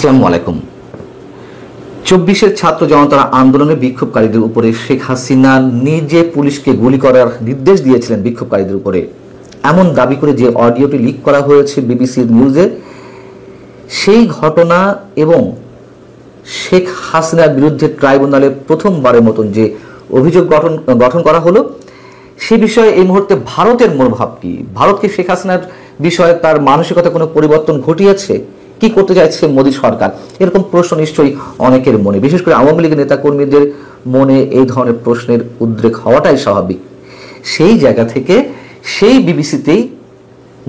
আসসালামু আলাইকুম। 24-এর ছাত্র জনতার আন্দোলনে বিক্ষোভকারীদের উপরে শেখ হাসিনা নিজে পুলিশকে গুলি করার নির্দেশ দিয়েছিলেন বিক্ষোভকারীদের উপরে, এমন দাবি করে যে অডিওটি লিক করা হয়েছে বিবিসির নিউজে, সেই ঘটনা এবং শেখ হাসিনার বিরুদ্ধে ট্রাইব্যুনালে প্রথমবারের মতন যে অভিযোগ গঠন করা হলো, সে বিষয়ে এই মুহূর্তে ভারতের মনোভাব কি? ভারতকে শেখ হাসিনার বিষয়ে তার মানসিকতা কোনো পরিবর্তন ঘটিয়েছে? কি করতে চাইছে মোদী সরকার? এরকম প্রশ্ন নিশ্চয়ই অনেকের মনে, বিশেষ করে আওয়ামী লীগের নেতাকর্মীদের মনে এই ধরনের প্রশ্নের উদ্রেক হওয়াটাই স্বাভাবিক। সেই জায়গা থেকে সেই বিবিসিতেই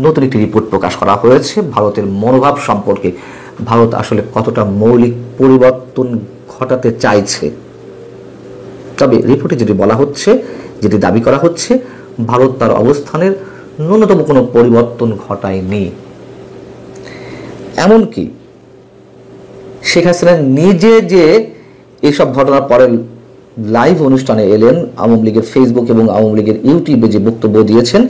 নতুন একটি রিপোর্ট প্রকাশ করা হয়েছে ভারতের মনোভাব সম্পর্কে। ভারত আসলে কতটা মৌলিক পরিবর্তন ঘটাতে চাইছে। তবে রিপোর্টে যেটি বলা হচ্ছে, যেটি দাবি করা হচ্ছে, ভারত তার অবস্থানের ন্যূনতম কোনো পরিবর্তন ঘটায়নি। এমনকি শেখ হাসিনা নিজে যে এইসব ঘটনার পরে লাইভ অনুষ্ঠানে এলেন, আওয়ামী লীগের ফেসবুক এবং আওয়ামী লীগের ইউটিউবে যে বক্তব্য দিয়েছেন,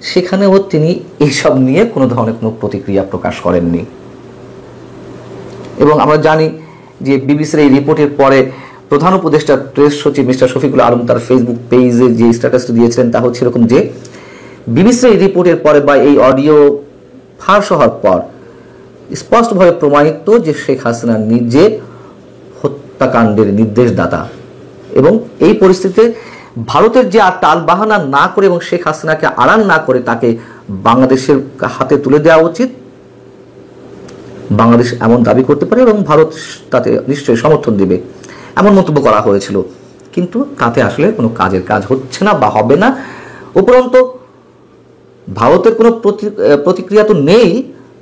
সেখানেও তিনি এইসব নিয়ে কোনো ধরনের কোনো প্রতিক্রিয়া প্রকাশ করেননি। এবং আমরা জানি যে বিবিসির এই রিপোর্টের পরে প্রধান উপদেষ্টা প্রেস সচিব মিস্টার শফিকুল আলম তার ফেসবুক পেজে যে স্ট্যাটাসটি দিয়েছিলেন তা হচ্ছে এরকম যে বিবিসির এই রিপোর্টের পরে বা এই অডিও ফাঁস হওয়ার পর স্পষ্টভাবে প্রমাণিত যে শেখ হাসিনা নিজে হত্যাকাণ্ডের নির্দেশদাতা, এবং এই পরিস্থিতিতে ভারতের যে আর টালবাহানা না করে এবং শেখ হাসিনাকে আড়াল না করে তাকে বাংলাদেশের হাতে তুলে দেওয়া উচিত। বাংলাদেশ এমন দাবি করতে পারে এবং ভারত তাতে নিশ্চয়ই সমর্থন দিবে, এমন মন্তব্য করা হয়েছিল। কিন্তু তাতে আসলে কোনো কাজের কাজ হচ্ছে না বা হবে না। উপরন্তু ভারতের কোনো প্রতিক্রিয়া তো নেই,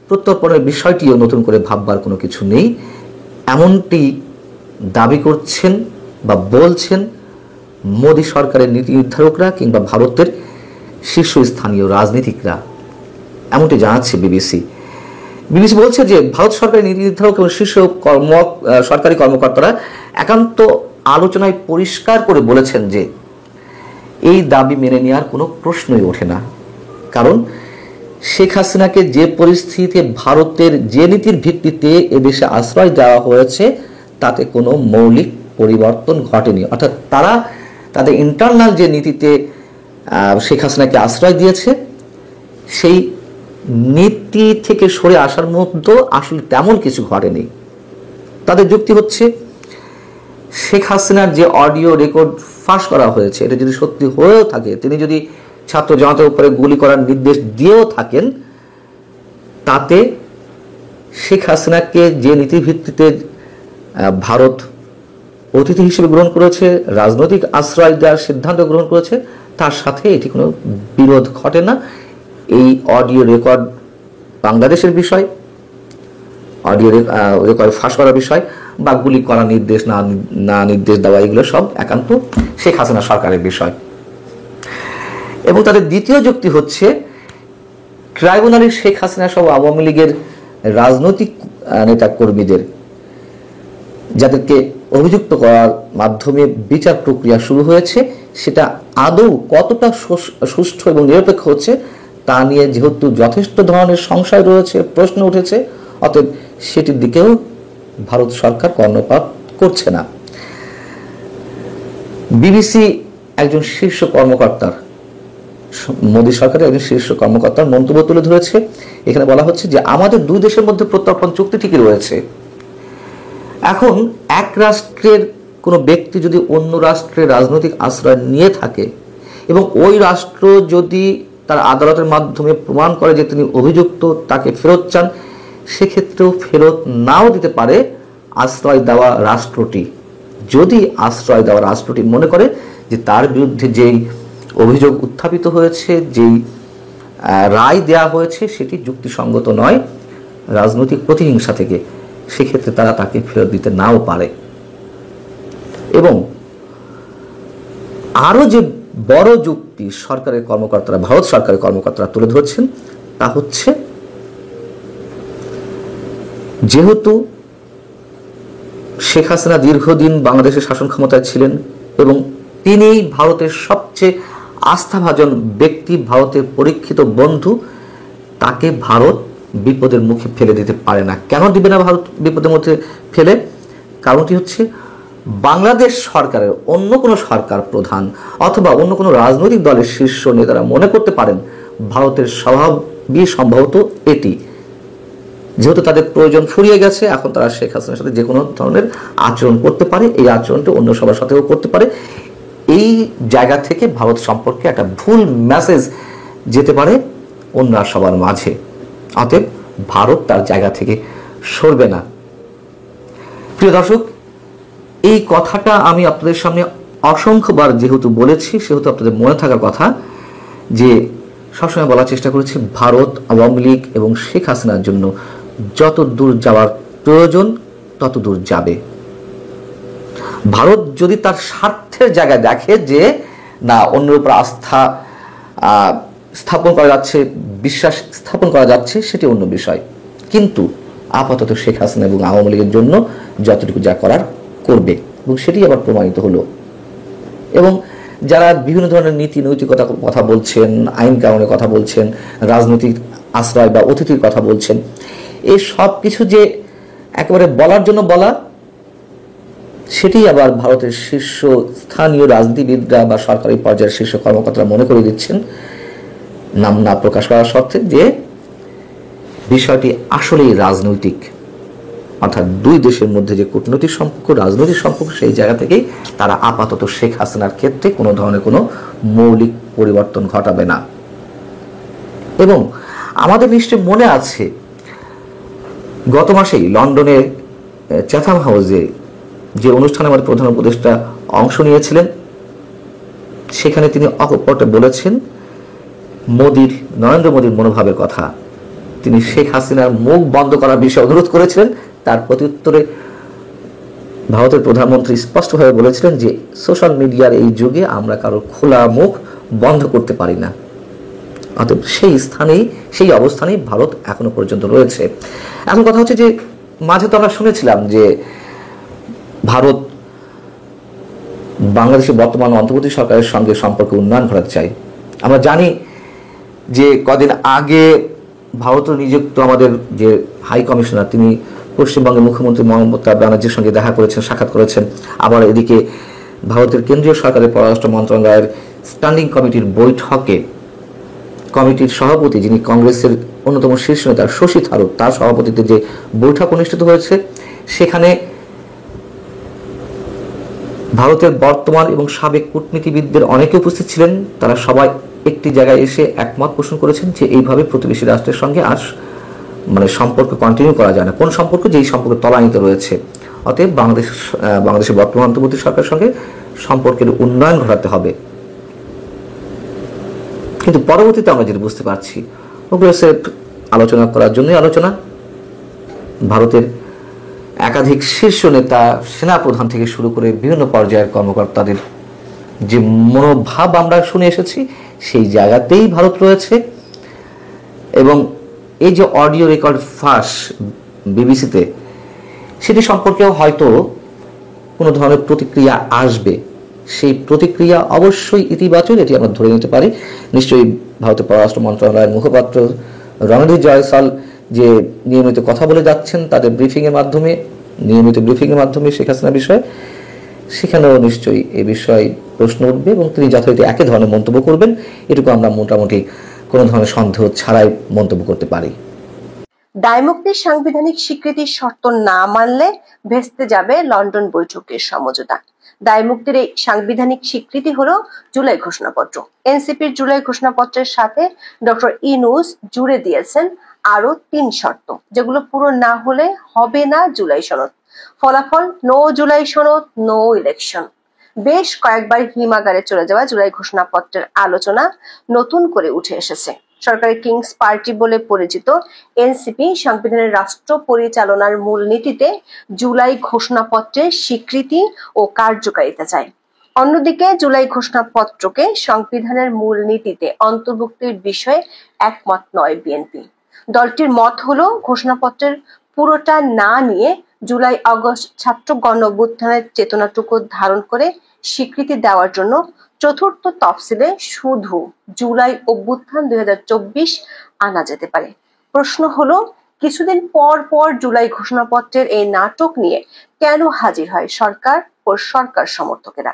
প্রত্যর্পণের বিষয়টিও নতুন করে ভাববার কোনো কিছু নেই, এমনটি দাবি করছেন বা বলছেন মোদী সরকারের নীতি নির্ধারকরা কিংবা ভারতের শীর্ষস্থানীয় রাজনীতিকরা, এমনটি জানাচ্ছে বিবিসি। বিবিসি বলছে যে ভারত সরকারের নীতি নির্ধারক এবং শীর্ষ সরকারি কর্মকর্তারা একান্ত আলোচনায় পরিষ্কার করে বলেছেন যে এই দাবি মেনে নেওয়ার কোনো প্রশ্নই ওঠে না। কারণ শেখ হাসিনাকে যে পরিস্থিতিতে ভারতের যে নীতির ভিত্তিতে এদেশে আশ্রয় দেওয়া হয়েছে তাতে কোনো মৌলিক পরিবর্তন ঘটেনি। অর্থাৎ তারা তাদের ইন্টারনাল যে নীতিতে শেখ হাসিনাকে আশ্রয় দিয়েছে, সেই নীতি থেকে সরে আসার মধ্যে আসলে তেমন কিছু ঘটেনি। তাদের যুক্তি হচ্ছে শেখ হাসিনার যে অডিও রেকর্ড ফাঁস করা হয়েছে, এটা যদি সত্যি হয়েও থাকে, তিনি যদি ছাত্র জনতার উপরে গুলি করার নির্দেশ দিয়েও থাকেন, তাতে শেখ হাসিনাকে যে নীতির ভিত্তিতে ভারত অতিথি হিসেবে গ্রহণ করেছে, রাজনৈতিক আশ্রয় দেওয়ার সিদ্ধান্ত গ্রহণ করেছে, তার সাথে এটি কোনো বিরোধ ঘটে না। এই অডিও রেকর্ড বাংলাদেশের বিষয়, অডিও রেকর্ড ফাঁস করার বিষয় বা গুলি করার নির্দেশ না নির্দেশ দেওয়া, এগুলো সব একান্ত শেখ হাসিনা সরকারের বিষয়। এবং তাদের দ্বিতীয় যুক্তি হচ্ছে ট্রাইব্যুনালে শেখ হাসিনা সহ আওয়ামী লীগের রাজনৈতিক নেতা কর্মীদের যাদেরকে অভিযুক্ত করার মাধ্যমে বিচার প্রক্রিয়া শুরু হয়েছে, সেটা আদৌ কতটা সুষ্ঠু এবং নিরপেক্ষ হচ্ছে তা নিয়ে যেহেতু যথেষ্ট ধরনের সংশয় রয়েছে, প্রশ্ন উঠেছে, অতএব সেটির দিকেও ভারত সরকার কর্ণপাত করছে না। বিবিসি একজন শীর্ষ কর্মকর্তার, মোদী সরকারের একজন শীর্ষ কর্মকর্তার মন্তব্য তুলে ধরেছে। এখানে বলা হচ্ছে যে আমাদের দুই দেশের মধ্যে প্রত্যর্পণ চুক্তি ঠিকই রয়েছে। এখন এক রাষ্ট্রের কোনো ব্যক্তি যদি অন্য রাষ্ট্রের রাজনৈতিক আশ্রয় নিয়ে থাকে এবং ওই রাষ্ট্র যদি তার আদালতের মাধ্যমে প্রমাণ করে যে তিনি অভিযুক্ত, তাকে ফেরত চান, সেক্ষেত্রেও ফেরত নাও দিতে পারে আশ্রয় দেওয়া রাষ্ট্রটি, যদি আশ্রয় দেওয়া রাষ্ট্রটি মনে করে যে তার বিরুদ্ধে যেই অভিযোগ উত্থাপিত হয়েছে, যেই রায় দেওয়া হয়েছে সেটি যুক্তিসঙ্গত নয়, রাজনৈতিক প্রতিহিংসা থেকে, সেক্ষেত্রে তারা তাকে ফেরত দিতে নাও পারে। এবং আরো যে বড় যুক্তি সরকারের কর্মকর্তারা, ভারত সরকারের কর্মকর্তারা তুলে ধরছেন তা হচ্ছে যেহেতু শেখ হাসিনা দীর্ঘদিন বাংলাদেশের শাসন ক্ষমতায় ছিলেন এবং তিনি ভারতের সবচেয়ে আস্থাভাজন ব্যক্তি, ভারতের পরীক্ষিত বন্ধু, তাকে ভারত বিপদের মুখে ফেলে দিতে পারে না। কেন দিবে না ভারত বিপদের মধ্যে ফেলে? কারণটি হচ্ছে বাংলাদেশ সরকারের অন্য কোনো সরকার প্রধান অথবা অন্য কোনো রাজনৈতিক দলের শীর্ষ নেতারা মনে করতে পারেন ভারতের স্বভাবই সম্ভবত এটি, যেহেতু তাদের প্রয়োজন ফুরিয়ে গেছে, এখন তারা শেখ হাসিনার সাথে যে কোনো ধরনের আচরণ করতে পারে, এই আচরণটি অন্য সবার সাথেও করতে পারে। এই জায়গা থেকে ভারত সম্পর্কে একটা ভুল মেসেজ যেতে পারে অন্য সবার মাঝে। অতএব ভারত তার জায়গা থেকে সরবে না। প্রিয় দর্শক, এই কথাটা আমি আপনাদের সামনে অসংখ্যবার যেহেতু বলেছি, সেহেতু আপনাদের মনে থাকার কথা যে সবসময় বলার চেষ্টা করেছি, ভারত আওয়ামী লীগ এবং শেখ হাসিনার জন্য যত দূর যাওয়ার প্রয়োজন তত দূর যাবে। ভারত যদি তার স্বার্থের জায়গায় দেখে যে না, অন্যের উপর আস্থা স্থাপন করা যাচ্ছে, বিশ্বাস স্থাপন করা যাচ্ছে, সেটি অন্য বিষয়। কিন্তু আপাতত শেখ হাসিনা এবং আওয়ামী লীগের জন্য যতটুকু যা করার করবে, এবং সেটি আবার প্রমাণিত হলো। এবং যারা বিভিন্ন ধরনের নীতি নৈতিকতার কথা বলছেন, আইন কানুনের কথা বলছেন, রাজনৈতিক আশ্রয় বা অতিথির কথা বলছেন, এই সব কিছু যে একেবারে বলার জন্য বলা, সেটি আবার ভারতের শীর্ষ স্থানীয় রাজনীতিবিদরা বা সরকারি পর্যায়ের শীর্ষ কর্মকর্তারা মনে করে দিচ্ছেন, নাম না প্রকাশ করার শর্তে, যে বিষয়টি আসলেই রাজনৈতিক। অর্থাৎ দুই দেশের মধ্যে যে কূটনৈতিক সম্পর্ক, রাজনৈতিক সম্পর্ক, সেই জায়গা থেকেই তারা আপাতত শেখ হাসিনার ক্ষেত্রে কোনো ধরনের কোনো মৌলিক পরিবর্তন ঘটাবে না। এবং আমাদের নিশ্চয় মনে আছে, গত মাসেই লন্ডনে চ্যাথাম হাউসে যে অনুষ্ঠানে আমাদের প্রধান উপদেষ্টা অংশ নিয়েছিলেন, সেখানে তিনি অকপটে বলেছেন নরেন্দ্র মোদীর মনোভাবের কথা। তিনি শেখ হাসিনার মুখ বন্ধ করার বিষয়ে অনুরোধ করেছিলেন। তার প্রত্যুত্তরে ভারতের প্রধানমন্ত্রী স্পষ্টভাবে বলেছিলেন যে সোশ্যাল মিডিয়ার এই যুগে আমরা কারো খোলা মুখ বন্ধ করতে পারি না। অতএব সেই অবস্থানেই ভারত এখনো পর্যন্ত রয়েছে। এখন কথা হচ্ছে যে মাঝে তো আমরা শুনেছিলাম যে ভারত বাংলাদেশের বর্তমান অন্তর্বর্তী সরকারের সঙ্গে সম্পর্ক উন্নয়ন ঘটাতে চায়। আমরা জানি যে কদিন আগে ভারত নিযুক্ত আমাদের যে হাই কমিশনার, তিনি পশ্চিমবঙ্গের মুখ্যমন্ত্রী মমতা ব্যানার্জির সঙ্গে দেখা করেছেন, সাক্ষাৎ করেছেন। আবার এদিকে ভারতের কেন্দ্রীয় সরকারের পররাষ্ট্র মন্ত্রণালয়ের স্ট্যান্ডিং কমিটির বৈঠকে কমিটির সভাপতি, যিনি কংগ্রেসের অন্যতম শীর্ষ নেতা শশী থারুর, তার সভাপতিত্বে যে বৈঠক অনুষ্ঠিত হয়েছে, সেখানে ভারতের বর্তমান এবং সাবেক কূটনীতিবিদদের অনেকে উপস্থিত ছিলেন। তারা সবাই একটি জায়গায় এসে একমত পোষণ করেছেন যে এইভাবে প্রতিবেশী রাষ্ট্রের সঙ্গে আর সম্পর্ক কন্টিনিউ করা যায় না। কোন সম্পর্ক? যে এই সম্পর্ক তলানিতে রয়েছে। অতএব বাংলাদেশের বর্তমান অন্তর্বর্তী সরকারের সঙ্গে সম্পর্কের উন্নয়ন ঘটাতে হবে। কিন্তু পরবর্তীতে আমরা যেটা বুঝতে পারছি, ওগুলো আলোচনা করার জন্যই আলোচনা। ভারতের একাধিক শীর্ষ নেতা, সেনাপ্রধান থেকে শুরু করে বিভিন্ন পর্যায়ের কর্মকর্তাদের যে মনোভাব আমরা শুনে এসেছি, সেই জায়গাতেই ভারত রয়েছে। এবং এই যে অডিও রেকর্ড ফাঁস বিবিসিতে, সেটি সম্পর্কেও হয়তো কোনো ধরনের প্রতিক্রিয়া আসবে। সেই প্রতিক্রিয়া অবশ্যই ইতিবাচক, এটি আমরা ধরে নিতে পারি। নিশ্চয়ই ভারতের পররাষ্ট্র মন্ত্রণালয়ের মুখপাত্র রণধীর জয়সাল যে নিয়মিত কথা বলে যাচ্ছেন তাদের নিয়মিত ব্রিফিংয়ের মাধ্যমে শেখ হাসিনা বিষয়ে, সেখানেও নিশ্চয়ই এ বিষয়ে প্রশ্ন উঠবে এবং তিনি যথারীতি একই ধরনের মন্তব্য করবেন। এটুকু আমরা মোটামুটি কোনো ধরনের সন্দেহ ছাড়াই মন্তব্য করতে পারি। দায়মুক্তির সাংবিধানিক স্বীকৃতির শর্ত না মানলে ভেস্তে যাবে লন্ডন বৈঠকের সমঝোতা। দায়মুক্তির এই সাংবিধানিক স্বীকৃতি হলো জুলাই ঘোষণাপত্র। এনসিপির জুলাই ঘোষণাপত্রের সাথে ডক্টর ইউনূস জুড়ে দিয়েছেন আরো 3 শর্ত, যেগুলো পুরো না হলে হবে না জুলাই সনদ। ফলাফল, নো জুলাই সনদ, নো ইলেকশন। বেশ কয়েকবার হিমাগারে চলে যাওয়া জুলাই ঘোষণাপত্রের আলোচনা নতুন করে উঠে এসেছে। সরকারের কিংস পার্টি বলে পরিচিত এনসিপি সংবিধানের রাষ্ট্র পরিচালনার মূলনীতিতে জুলাই ঘোষণাপত্রের স্বীকৃতি ও কার্যকারিতা চায়। অন্যদিকে জুলাই ঘোষণাপত্রকে সংবিধানের মূলনীতিতে অন্তর্ভুক্তির বিষয়ে একমত নয় বিএনপি। দলটির মত হলো ঘোষণাপত্রের পুরোটা না নিয়ে জুলাই আগস্ট ছাত্র গণঅভ্যুত্থানের চেতনাটুকু ধারণ করে স্বীকৃতি দেওয়ার জন্য চতুর্থ তফসিলে শুধু জুলাই অভ্যুত্থান 2024 আনা যেতে পারে। প্রশ্ন হলো, কিছুদিন পর পর জুলাই ঘোষণাপত্রের এই নাটক নিয়ে কেন হাজির হয় সরকার ও সরকার সমর্থকেরা?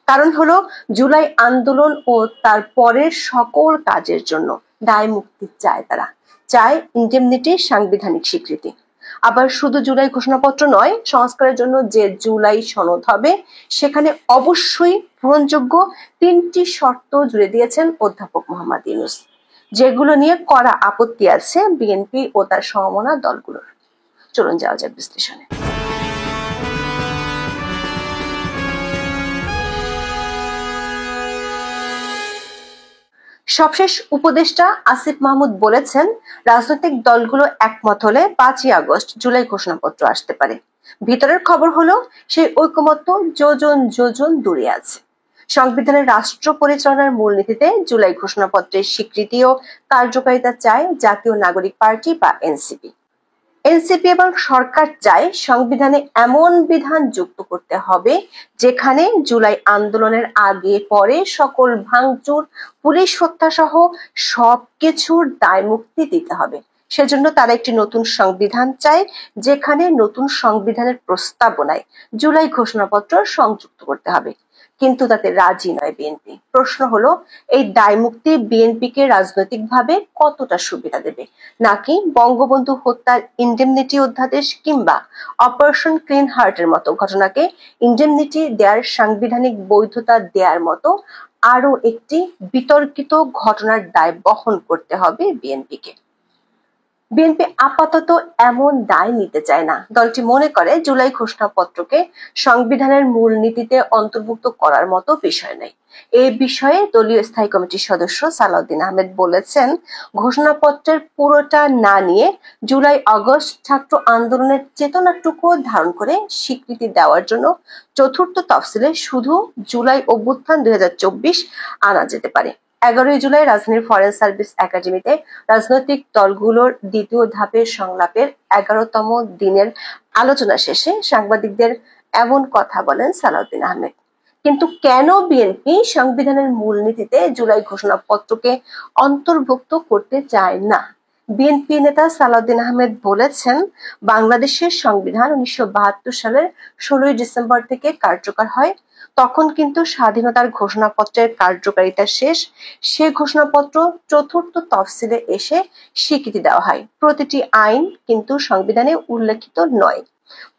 কারণ হলো, জুলাই আন্দোলন ও তার পরের সকল কাজের জন্য দায় মুক্তি চায় তারা, চায় ইন্ডেমনিটি, সাংবিধানিক স্বীকৃতি। আবার শুধু জুলাই ঘোষণাপত্র নয়, সংস্কারের জন্য যে জুলাই সনদ হবে সেখানে অবশ্যই গ্রহণযোগ্য 3টি শর্ত জুড়ে দিয়েছেন অধ্যাপক মোহাম্মদ ইউনূস, যেগুলো নিয়ে কড়া আপত্তি আছে বিএনপি ও তার সমমনা দলগুলোর। চলুন যাওয়া যাক বিশ্লেষণে। সবশেষ উপদেষ্টা আসিফ মাহমুদ বলেছেন, রাজনৈতিক দলগুলো একমত হলে 5ই আগস্ট জুলাই ঘোষণাপত্র আসতে পারে। ভিতরের খবর হলো, সেই ঐকমত্য যোজন যোজন দূরে আছে। সংবিধানের রাষ্ট্র পরিচালনার মূলনীতিতে জুলাই ঘোষণাপত্রের স্বীকৃতি ও কার্যকারিতা চায় জাতীয় নাগরিক পার্টি বা এনসিপি। এনসিপি এবং সরকার চায় সংবিধানে এমন বিধান যুক্ত করতে হবে যেখানে জুলাই আন্দোলনের আগে পরে সকল ভাঙচুর, পুলিশ হত্যা সহ সবকিছুর দায় মুক্তি দিতে হবে। সেজন্য তারা একটি নতুন সংবিধান চায়, যেখানে নতুন সংবিধানের প্রস্তাবনায় জুলাই ঘোষণাপত্র সংযুক্ত করতে হবে। কিন্তু তাতে রাজি নয় বিএনপি। প্রশ্ন হলো, এই দায় মুক্তি বিএনপিকে রাজনৈতিকভাবে কতটা সুবিধা দেবে, নাকি বঙ্গবন্ধু হত্যার ইন্ডেমনিটি অধ্যাদেশ কিংবা অপারেশন ক্লিন হার্টের মতো ঘটনাকে ইন্ডেমনিটি দেয়ার সাংবিধানিক বৈধতা দেয়ার মতো আরো একটি বিতর্কিত ঘটনার দায় বহন করতে হবে বিএনপিকে? বিএনপি আপাতত এমন দায় নিতে চায় না। দলটি মনে করে জুলাই ঘোষণাপত্রকে সংবিধানের মূলনীতিতে অন্তর্ভুক্ত করার মতো বিষয় নেই। এই বিষয়ে দলীয় স্থায়ী কমিটির সদস্য সালাউদ্দিন আহমেদ বলেছেন, ঘোষণাপত্রের পুরোটা না নিয়ে জুলাই আগস্ট ছাত্র আন্দোলনের চেতনাটুকু ধারণ করে স্বীকৃতি দেওয়ার জন্য চতুর্থ তফসিলে শুধু জুলাই অভ্যুত্থান 2024 আনা যেতে পারে। 11ই জুলাই রাজধানীর ফরেন সার্ভিস একাডেমিতে রাজনৈতিক দলগুলোর দ্বিতীয় ধাপের সংলাপের 11তম দিনের আলোচনা শেষে সাংবাদিকদের এমন কথা বলেন সালাউদ্দিন আহমেদ। কিন্তু কেন বিএনপি সংবিধানের মূলনীতিতে জুলাই ঘোষণাপত্রকে অন্তর্ভুক্ত করতে চায় না? বিএনপি নেতা সালাউদ্দিন আহমেদ বলেছেন, বাংলাদেশের সংবিধান 1972 সালের 16ই ডিসেম্বর থেকে কার্যকর হয়। তখন কিন্তু স্বাধীনতার ঘোষণাপত্রের কার্যকারিতা শেষ। সে ঘোষণাপত্র চতুর্থ তফসিলে এসে স্বীকৃতি দেওয়া হয়। প্রতিটি আইন কিন্তু সংবিধানে উল্লেখিত নয়।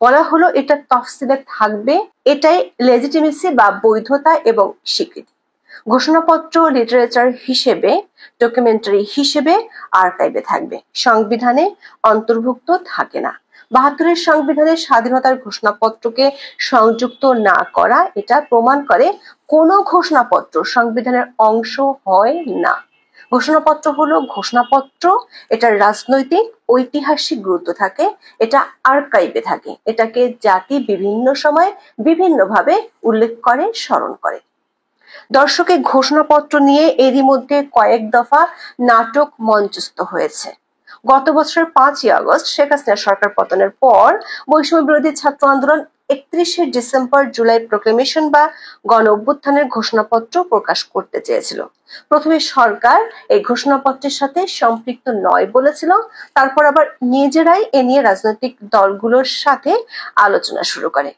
বলা হলো এটা তফসিলে থাকবে, এটাই লেজিটিমেসি বা বৈধতা এবং স্বীকৃতি। ঘোষণাপত্র লিটারেচার হিসেবে, ডকুমেন্টারি হিসেবে আর্কাইভে থাকবে, সংবিধানে অন্তর্ভুক্ত থাকে না। 72-এর সংবিধানের স্বাধীনতার ঘোষণাপত্রকে সংযুক্ত না করা এটা প্রমাণ করে কোন ঘোষণাপত্র সংবিধানের অংশ হয় না। ঘোষণাপত্র হলো ঘোষণাপত্র, এটার রাজনৈতিক ঐতিহাসিক গুরুত্ব থাকে, এটা আর্কাইভে থাকে, এটাকে জাতি বিভিন্ন সময় বিভিন্নভাবে উল্লেখ করে, স্মরণ করে। দর্শকের ঘোষণাপত্র নিয়ে এরই মধ্যে কয়েক দফা নাটক মঞ্চস্থ হয়েছে। গত বছরের 5ই আগস্ট শেখ হাসিনা সরকার পতনের পর বৈষম্য বিরোধী ছাত্র আন্দোলন 31শে ডিসেম্বর জুলাই প্রক্লেমেশন বা গণ অভ্যুত্থানের ঘোষণাপত্র প্রকাশ করতে চেয়েছিল। প্রথমে সরকার এই ঘোষণাপত্রের সাথে সম্পৃক্ত নয় বলেছিল, তারপর আবার নিজেরাই এ নিয়ে রাজনৈতিক দলগুলোর সাথে আলোচনা শুরু করে।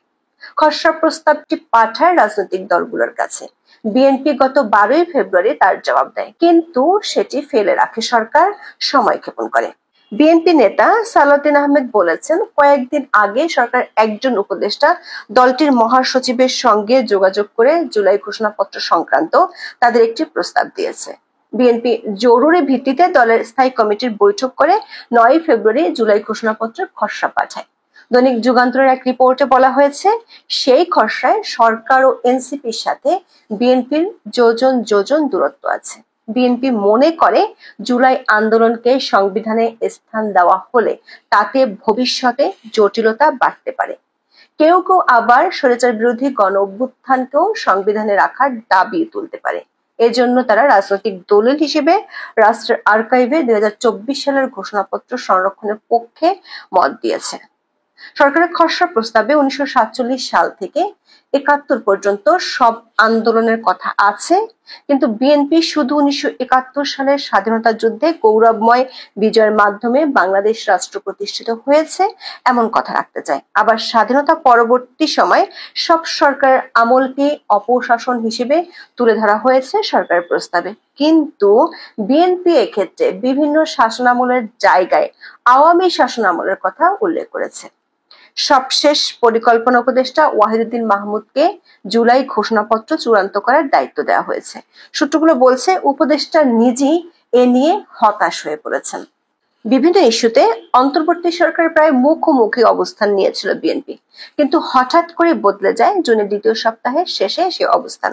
খসড়া প্রস্তাবটি পাঠায় রাজনৈতিক দলগুলোর কাছে। বিএনপি গত 12ই ফেব্রুয়ারি তার জবাব দেয়, কিন্তু সেটি ফেলে রাখে সরকার, সময়ক্ষেপণ করে। বিএনপি নেতা সালাউদ্দিন আহমেদ বলেছেন, কয়েকদিন আগে সরকার একজন উপদেষ্টা দলটির মহাসচিবের সঙ্গে যোগাযোগ করে জুলাই ঘোষণাপত্র সংক্রান্ত তাদের একটি প্রস্তাব দিয়েছে। বিএনপি জরুরি ভিত্তিতে দলের স্থায়ী কমিটির বৈঠক করে 9ই ফেব্রুয়ারি জুলাই ঘোষণাপত্রের খসড়া পাঠায়। দৈনিক যুগান্তরের এক রিপোর্টে বলা হয়েছে, সেই খসড়ায় সরকার ও এনসিপির সাথে বিএনপির যোজন যোজন দূরত্ব আছে। বিএনপি মনে করে জুলাই আন্দোলনকে সংবিধানে স্থান দেওয়া হলে তাতে ভবিষ্যতে জটিলতা বাড়তে পারে। কেউ কেউ আবার স্বৈরাচার বিরোধী গণ অভ্যুত্থানকেও সংবিধানে রাখার দাবি তুলতে পারে। এজন্য তারা রাজনৈতিক দলিল হিসেবে রাষ্ট্রের আর্কাইভে 2024 সালের ঘোষণাপত্র সংরক্ষণের পক্ষে মত দিয়েছে। সরকারের খসড়া প্রস্তাবে 1947 সাল থেকে একাত্তর পর্যন্ত সব আন্দোলনের কথা আছে, কিন্তু বিএনপি শুধু 1971 সালের স্বাধীনতা যুদ্ধে গৌরবময় বিজয়ের মাধ্যমে বাংলাদেশ রাষ্ট্র প্রতিষ্ঠিত হয়েছে এমন কথা রাখতে চায়। আবার স্বাধীনতা পরবর্তী সময় সব সরকার আমলকে অপশাসন হিসেবে তুলে ধরা হয়েছে সরকারের প্রস্তাবে, কিন্তু বিএনপি এক্ষেত্রে বিভিন্ন শাসনামলের জায়গায় আওয়ামী শাসনামলের কথা উল্লেখ করেছে। সবশেষ পরিকল্পনা উপদেষ্টা ওয়াহিদুদ্দিন মাহমুদকে জুলাই ঘোষণাপত্র চূড়ান্ত করার দায়িত্ব দেওয়া হয়েছে। সূত্রগুলো বলছে উপদেষ্টা নিজেই এ নিয়ে হতাশ হয়ে পড়েছেন। বিভিন্ন ইস্যুতে অন্তর্বর্তী সরকার প্রায় মুখোমুখি অবস্থান নিয়েছিল বিএনপি, কিন্তু হঠাৎ করে বদলে যায় জুনের দ্বিতীয় সপ্তাহের শেষে সে অবস্থান।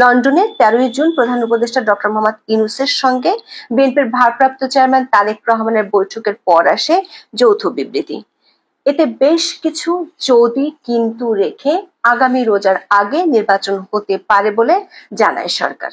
লন্ডনে 13 জুন প্রধান উপদেষ্টা ডক্টর মোহাম্মদ ইউনূসের সঙ্গে বিএনপির ভারপ্রাপ্ত চেয়ারম্যান তারেক রহমানের বৈঠকের পর আসে যৌথ বিবৃতি। এতে বেশ কিছু যদি কিন্তু রেখে আগামী রোজার আগে নির্বাচন হতে পারে বলে জানায় সরকার।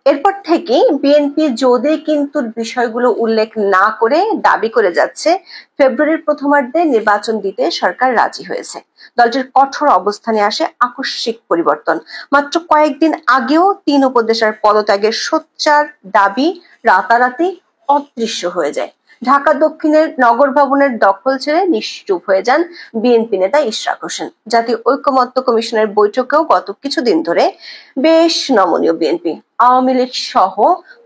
এরপর থেকেই বিএনপি যদি কিন্তু বিষয়গুলো উল্লেখ না করে দাবি করে যাচ্ছে ফেব্রুয়ারির প্রথমার্ধে নির্বাচন দিতে সরকার রাজি হয়েছে। দলটির কঠোর অবস্থানে আসে আকস্মিক পরিবর্তন। মাত্র কয়েকদিন আগেও 3 উপদেষ্টার পদত্যাগের সোচ্চার দাবি রাতারাতি অদৃশ্য হয়ে যায়। ঢাকা দক্ষিণের নগর ভবনের দখল ছেড়ে নিশ্চুপ হয়ে যান বিএনপি নেতা ইশরাক হোসেন। জাতীয় ঐকমত্য কমিশনের বৈঠকেও গত কিছুদিন ধরে বেশ নমনীয় বিএনপি। আওয়ামী লীগ সহ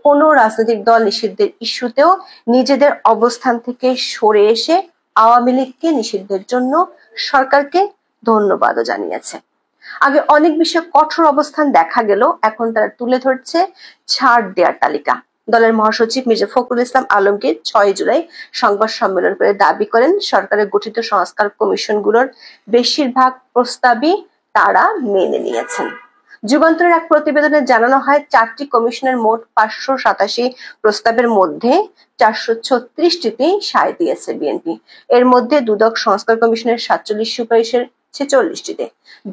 কোন রাজনৈতিক দল নিষিদ্ধের ইস্যুতেও নিজেদের অবস্থান থেকে সরে এসে আওয়ামী লীগকে নিষিদ্ধের জন্য সরকারকে ধন্যবাদও জানিয়েছে। আগে অনেক বিষয়ে কঠোর অবস্থান দেখা গেল, এখন তারা তুলে ধরছে ছাড় দেওয়ার তালিকা। দলের মহাসচিব মির্জা ফখরুল ইসলাম আলমগীর 6 জুলাই সংবাদ সম্মেলন করে দাবি করেন সরকারের গঠিত সংস্কার কমিশনগুলোর বেশিরভাগ প্রস্তাবই তারা মেনে নিয়েছেন। যুগান্তরের এক প্রতিবেদনে জানানো হয় 4টি কমিশনের মোট 587 প্রস্তাবের মধ্যে 436টিতেই সায় দিয়েছে বিএনপি। এর মধ্যে দুদক সংস্কার কমিশনের 47 সুপারিশের 46টিতে,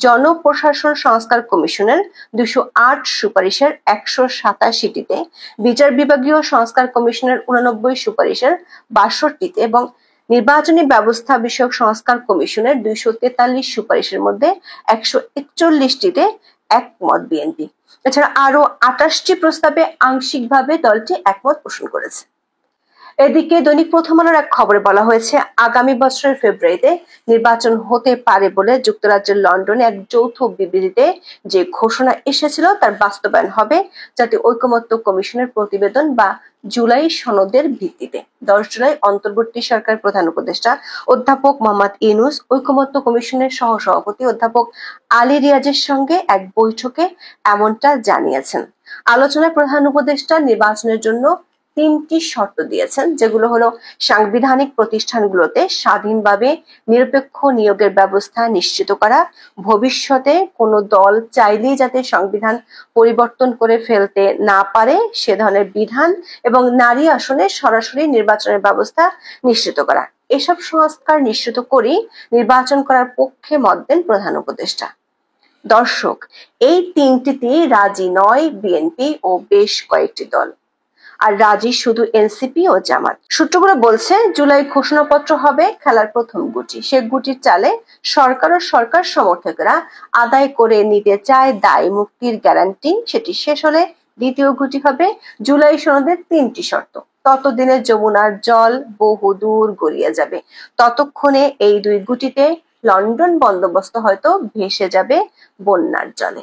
জনপ্রশাসন সংস্কার কমিশনের 208 সুপারিশের 187টিতে, বিচার বিভাগীয় সংস্কার কমিশনের 89 সুপারিশের 62টিতে এবং নির্বাচনী ব্যবস্থা বিষয়ক সংস্কার কমিশনের 243 সুপারিশের মধ্যে 141টিতে একমত বিএনপি। এছাড়া আরো 28টি প্রস্তাবে আংশিকভাবে দলটি একমত পোষণ করেছে। এদিকে দৈনিক প্রথম আলোর এক খবরে বলা হয়েছে আগামী বছরের ফেব্রুয়ারিতে নির্বাচন হতে পারে বলে যুক্তরাজ্যের লন্ডনে এক যৌথ বিবৃতিতে যে ঘোষণা এসেছিল তার বাস্তবায়ন হবে জাতীয় ঐকমত্য কমিশনের প্রতিবেদন বা জুলাই সনদের ভিত্তিতে। 10 জুলাই অন্তর্বর্তী সরকার প্রধান উপদেষ্টা অধ্যাপক মোহাম্মদ ইউনূস ঐকমত্য কমিশনের সহসভাপতি অধ্যাপক আলী রিয়াজের সঙ্গে এক বৈঠকে এমনটা জানিয়েছেন। আলোচনায় প্রধান উপদেষ্টা নির্বাচনের জন্য 3টি শর্ত দিয়েছেন, যেগুলো হলো সাংবিধানিক প্রতিষ্ঠানগুলোতে স্বাধীনভাবে নিরপেক্ষ নিয়োগের ব্যবস্থা নিশ্চিত করা, ভবিষ্যতে কোনো দল চাইলেই যাতে সংবিধান পরিবর্তন করে ফেলতে না পারে সে ধরনের বিধান এবং নারী আসনে সরাসরি নির্বাচনের ব্যবস্থা নিশ্চিত করা। এসব সংস্কার নিশ্চিত করেই নির্বাচন করার পক্ষে মত দেন প্রধান উপদেষ্টা। দর্শক, এই 3টিতেই রাজি নয় বিএনপি ও বেশ কয়েকটি দল, আর রাজি শুধু এনসিপি ও জামাত। সূত্রগুলো বলছে জুলাই ঘোষণাপত্র হবে খেলার প্রথম গুটি। সে গুটির চালে সরকার ও সরকার সমর্থকেরা আদায় করে নিতে চায় দায় মুক্তির গ্যারান্টি। সেটি শেষ হলে দ্বিতীয় গুটি হবে জুলাই সনদের 3টি শর্ত। ততদিনে যমুনার জল বহুদূর গড়িয়ে যাবে। ততক্ষণে এই 2 গুটিতে লন্ডন বন্দোবস্ত হয়তো ভেসে যাবে বন্যার জলে।